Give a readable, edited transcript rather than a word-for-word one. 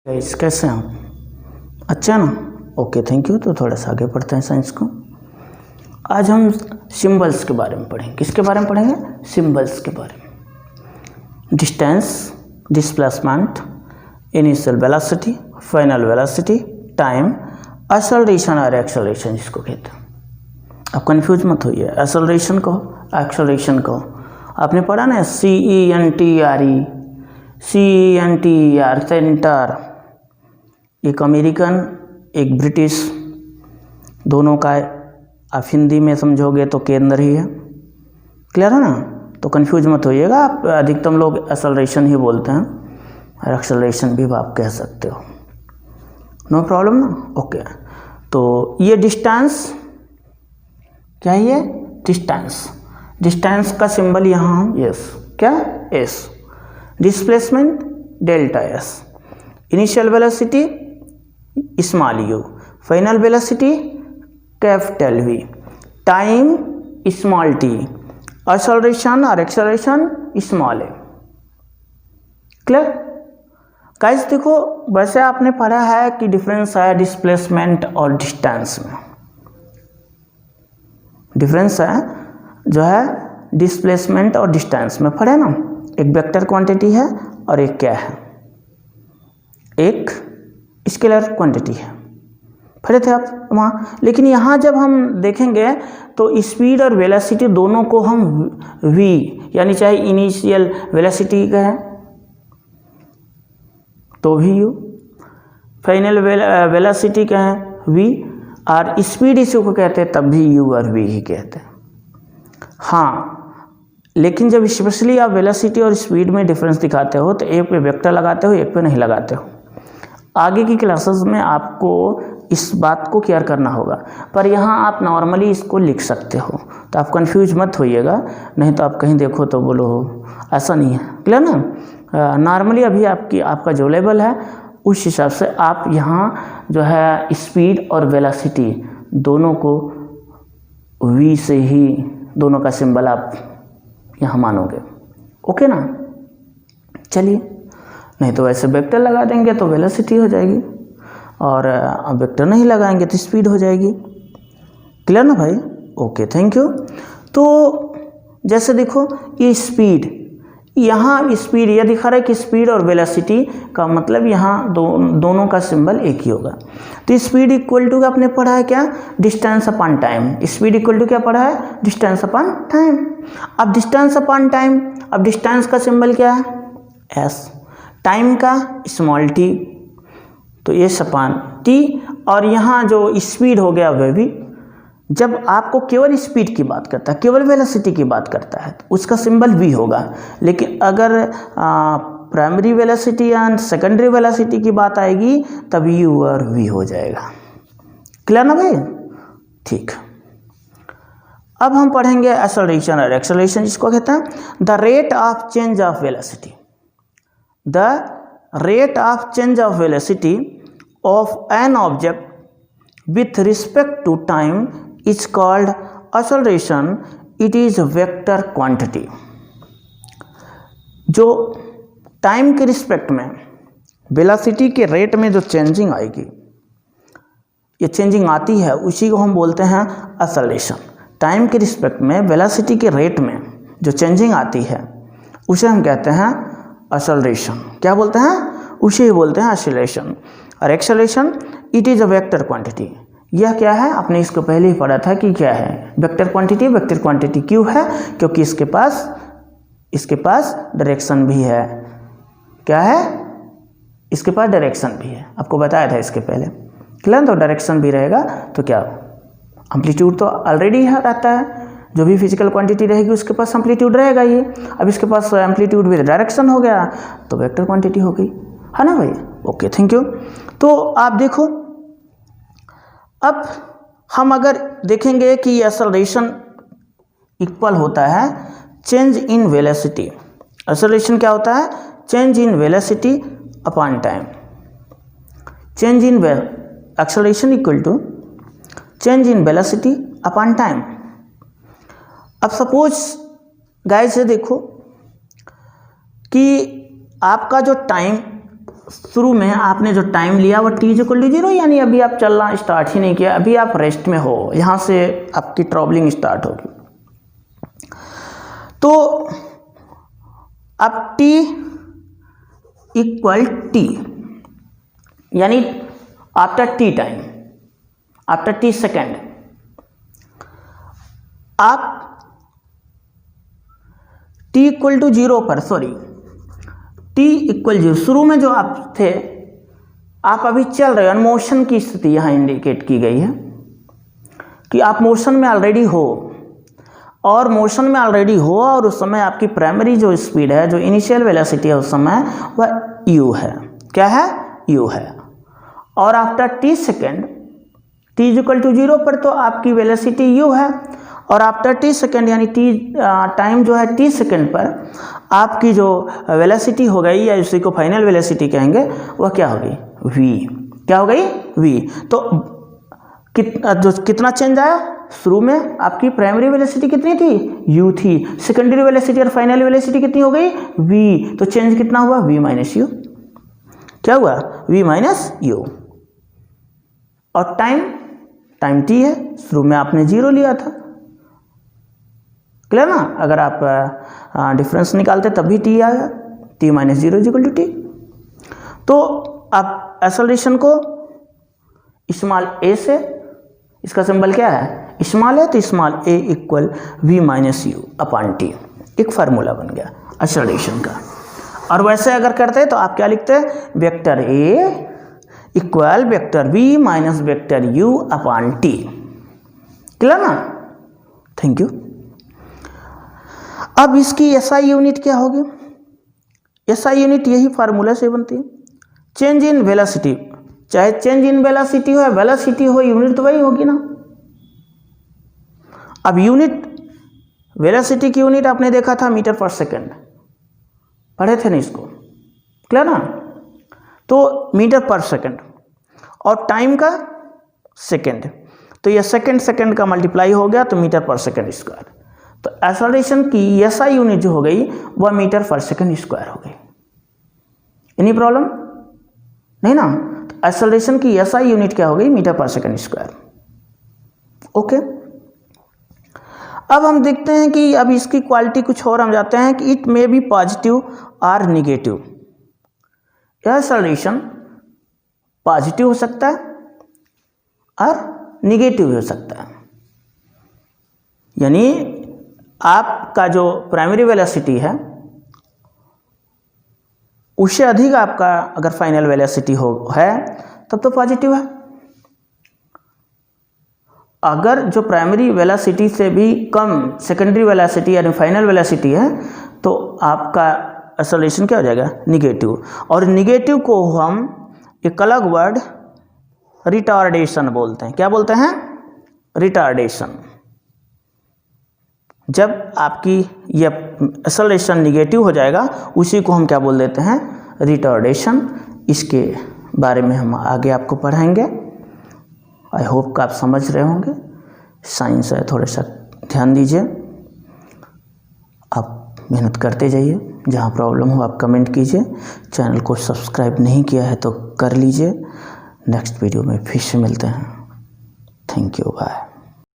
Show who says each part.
Speaker 1: Guys कैसे हैं आप? अच्छा ना, ओके थैंक यू। तो थोड़ा सा आगे पढ़ते हैं साइंस को। आज हम सिंबल्स के बारे में पढ़ेंगे। किसके बारे में पढ़ेंगे? सिंबल्स के बारे में। Distance, displacement, initial velocity, final velocity, time, acceleration और एक्सेलरेशन जिसको कहते हैं। आप कंफ्यूज मत होइए, एक्सेलरेशन कहो, एक्सेलरेशन कहो। आपने पढ़ा ना CENTRE, CENTER, सेंटर। एक अमेरिकन एक ब्रिटिश, दोनों का आप हिंदी में समझोगे तो केंद्र ही है। क्लियर है ना? तो कंफ्यूज मत होइएगा। आप अधिकतम लोग एक्सेलरेशन ही बोलते हैं और एक्सेलरेशन भी आप कह सकते हो, नो प्रॉब्लम ना। ओके, तो ये डिस्टेंस क्या है? ये डिस्टेंस, डिस्टेंस का सिंबल यहाँ यस, क्या s. Displacement delta s. Initial velocity small u, final velocity capital v, time small t, acceleration और acceleration small a. Clear guys? देखो, वैसे आपने पढ़ा है कि डिफरेंस है डिस्प्लेसमेंट और डिस्टेंस में। डिफरेंस है जो है डिस्प्लेसमेंट और डिस्टेंस में, पढ़े ना। एक वेक्टर क्वांटिटी है और एक क्या है? एक स्केलर क्वांटिटी है। पढ़े थे आप वहाँ। लेकिन यहाँ जब हम देखेंगे तो स्पीड और वेलोसिटी दोनों को हम v यानी चाहे इनिशियल वेलोसिटी का है तो भी u, फाइनल वेलोसिटी का है v, और स्पीड इसी को कहते हैं तब भी u और v ही कहते हैं। हाँ, लेकिन जब स्पेशली आप वेलोसिटी और स्पीड में डिफरेंस दिखाते हो तो एक पे वेक्टर लगाते हो, एक पे नहीं लगाते हो। आगे की क्लासेस में आपको इस बात को केयर करना होगा, पर यहाँ आप नॉर्मली इसको लिख सकते हो, तो आप कंफ्यूज मत होइएगा, नहीं तो आप कहीं देखो तो बोलो ऐसा नहीं है। क्लियर ना? नॉर्मली अभी आपका जो लेवल है उस हिसाब से आप यहाँ जो है स्पीड और वेलोसिटी दोनों को v से ही दोनों का सिंबल आप यहाँ मानोगे। ओके ना? चलिए, नहीं तो वैसे वेक्टर लगा देंगे तो वेलोसिटी हो जाएगी, और वेक्टर नहीं लगाएंगे तो स्पीड हो जाएगी। क्लियर ना भाई? Okay thank you. तो जैसे देखो ये स्पीड, यहाँ स्पीड ये दिखा रहा है कि स्पीड और वेलोसिटी का मतलब यहाँ दोनों का सिंबल एक ही होगा। तो स्पीड इक्वल टू आपने पढ़ा है क्या? Distance upon time. Speed equal to क्या पढ़ा है? Distance upon time. अब डिस्टेंस अपॉन टाइम, अब डिस्टेंस का सिंबल क्या है? एस। टाइम का स्मॉल टी, तो एस अपॉन टी। और यहाँ जो स्पीड हो गया वह भी, जब आपको केवल स्पीड की बात करता है, केवल वेलोसिटी की बात करता है तो उसका सिंबल v होगा। लेकिन अगर primary velocity and secondary velocity की बात आएगी तब u और v हो जाएगा। क्लियर ना भाई? ठीक। अब हम पढ़ेंगे एक्सेलरेशन और एक्सेलरेशन जिसको कहते हैं the rate of change of velocity. The rate of change of velocity of an object with respect to time is called acceleration. It is a vector quantity. जो टाइम के रिस्पेक्ट में velocity के rate में जो changing आएगी, ये changing आती है, उसी को हम बोलते हैं एक्सेलरेशन। टाइम के रिस्पेक्ट में वेलोसिटी के रेट में जो चेंजिंग आती है उसे हम कहते हैं एक्सेलरेशन। क्या बोलते हैं? उसे ही बोलते हैं एक्सेलरेशन। और acceleration it is a vector quantity. यह क्या है? आपने इसको पहले ही पढ़ा था कि क्या है वेक्टर क्वांटिटी। वेक्टर क्वांटिटी क्यों है? क्योंकि इसके पास डायरेक्शन भी है। क्या है? इसके पास डायरेक्शन भी है, आपको बताया था इसके पहले। क्लियर? तो डायरेक्शन भी रहेगा तो क्या, एम्पलीट्यूड तो ऑलरेडी रहता है। जो भी फिजिकल क्वांटिटी रहेगी उसके पास एम्पलीट्यूड रहेगा ही। अब इसके पास एम्पलीट्यूड भी डायरेक्शन हो गया तो वेक्टर क्वांटिटी हो गई, है ना भाई? Okay thank you. तो आप देखो, अब हम अगर देखेंगे कि एक्सेलरेशन इक्वल होता है चेंज इन वेलोसिटी। एक्सेलरेशन क्या होता है? Change in velocity upon time. Change in acceleration equal to change in velocity upon time. अब सपोज गाइस से देखो कि आपका जो टाइम शुरू में आपने जो टाइम लिया वो t=0, यानी अभी आप चलना स्टार्ट ही नहीं किया, अभी आप रेस्ट में हो, यहाँ से आपकी ट्रैवलिंग स्टार्ट होगी। तो अब t = t, यानी after t time, after t second, आप t = 0 पर, t = 0, शुरू में जो आप थे, आप अभी चल रहे हो, मोशन की स्थिति यहाँ इंडिकेट की गई है कि आप मोशन में ऑलरेडी हो, और मोशन में ऑलरेडी हो और उस समय आपकी प्राइमरी जो स्पीड है, जो इनिशियल वेलोसिटी है उस समय वह u है। क्या है? u है। और आफ्टर t सेकेंड, t = 0 पर तो आपकी वेलोसिटी u है, और आफ्टर t सेकेंड यानी t टाइम जो है t सेकेंड पर आपकी जो वेलोसिटी हो गई, या उसी को फाइनल वेलोसिटी कहेंगे, वह क्या होगी? v। क्या हो गई? v। तो कितना चेंज आया? शुरू में आपकी प्राइमरी वेलोसिटी कितनी थी? u थी। सेकेंडरी वेलोसिटी और फाइनल वेलोसिटी कितनी हो गई? v। तो चेंज कितना हुआ? v - u। क्या हुआ? v - u। और टाइम t है, शुरू में आपने 0 लिया था, क्लियर ना? अगर आप डिफरेंस निकालते तब भी t आएगा, t - 0 = t। तो आप एक्सेलरेशन को स्मॉल a से, इसका सिंबल क्या है? स्मॉल है, तो स्मॉल a = v - u/t, एक फार्मूला बन गया एक्सेलरेशन का। और वैसे अगर करते हैं तो आप क्या लिखते हैं? Vector a = vector v - vector u/t, clear ना? Thank you. अब इसकी SI यूनिट क्या होगी? SI यूनिट यही फार्मूला से बनती है, चेंज इन वेलोसिटी। चाहे चेंज इन वेलोसिटी हो या वेलोसिटी हो, यूनिट तो वही होगी ना। अब यूनिट, वेलोसिटी की यूनिट आपने देखा था मीटर/सेकेंड, पढ़े थे ना इसको, क्लियर ना? तो मीटर/सेकेंड, और टाइम का सेकेंड, तो ये सेकेंड का मल्टीप्लाई हो गया तो मीटर/सेकेंड²। तो एक्सेलरेशन की SI यूनिट जो हो गई वह मीटर/सेकेंड² हो गई। Any problem? नहीं ना? तो एक्सेलरेशन की SI यूनिट क्या हो गई? मीटर/सेकेंड²। ओके। अब हम देखते हैं कि अब इसकी क्वालिटी कुछ और हम जाते हैं कि इट मे बी पॉजिटिव और निगेटिव। यह एक्सेलरेशन पॉजिटिव हो सकता है और निगेटिव हो सकता है, यानी आपका जो प्राइमरी वेलोसिटी है उससे अधिक आपका अगर फाइनल वेलोसिटी है तब तो पॉजिटिव है। अगर जो प्राइमरी वेलोसिटी से भी कम सेकेंडरी वेलोसिटी यानी फाइनल वेलोसिटी है तो आपका एक्सेलरेशन क्या हो जाएगा? निगेटिव। और निगेटिव को हम एक अलग वर्ड रिटार्डेशन बोलते हैं। क्या बोलते हैं? रिटार्डेशन। जब आपकी यह एक्सेलरेशन निगेटिव हो जाएगा उसी को हम क्या बोल देते हैं? रिटार्डेशन। इसके बारे में हम आगे आपको पढ़ाएंगे। आई होप कि आप समझ रहे होंगे। साइंस है, थोड़ा सा ध्यान दीजिए, आप मेहनत करते जाइए। जहाँ प्रॉब्लम हो आप कमेंट कीजिए। चैनल को सब्सक्राइब नहीं किया है तो कर लीजिए। नेक्स्ट वीडियो में फिर से मिलते हैं। Thank you, bye.